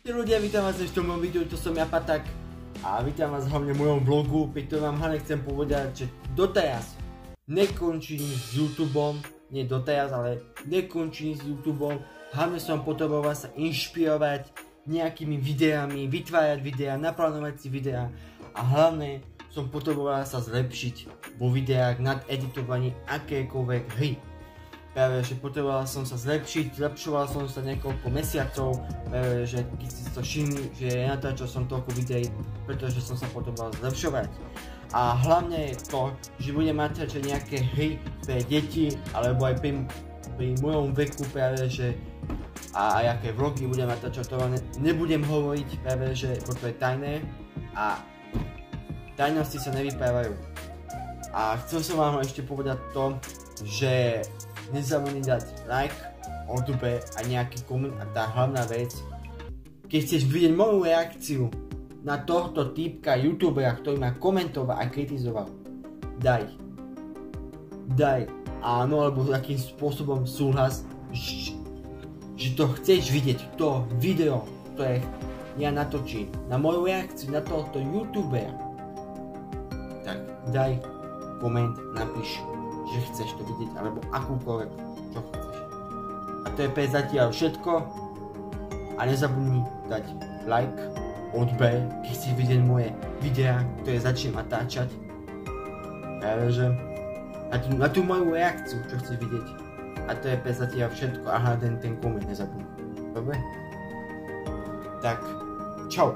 Ľudia, vítam vás v tomto videu, to som ja Patak a vítam vás hlavne v mojom vlogu, pri ktorom vám hlavne chcem povedať, že doteraz nekončím s YouTubeom, nie doteraz, ale nekončím s YouTubeom, hlavne som potreboval sa inšpirovať nejakými videami, vytvárať videá, naplánovať si videá a hlavne som potreboval sa zlepšiť vo videách nad editovaní akékoľvek hry. Práve, že potreboval som sa zlepšoval som sa niekoľko mesiacov, práve, že keď si to všimli, že natáčal som toľko videí, pretože som sa potreboval zlepšovať. A hlavne to, že budem natáčať nejaké hry pre deti, alebo aj pri mojom veku práve, že a aké vlogy budem natáčať, to nebudem hovoriť práve, že to je tajné a tajnosti sa nevyprávajú. A chcel som vám ešte povedať to, že nezabudni dať like, odber a nejaký koment a tá hlavná vec, keď chceš vidieť moju reakciu na tohto týpka youtubera, ktorý ma komentoval a kritizoval, daj áno alebo takým spôsobom súhlas, že to chceš vidieť, to video, ktoré ja natočím na moju reakciu na tohto youtubera, tak daj koment, napíš, že chceš to vidieť, alebo akúkoľvek, čo chceš. A to je pre zatiaľ všetko. A nezabudni dať like, odber, keď chceš vidieť moje videá, ktoré začnem natáčať. Práve, že na tú moju reakciu, čo chceš vidieť. A to je pre zatiaľ všetko. A hľadem ten koment nezabudni. Dobre? Tak, čau.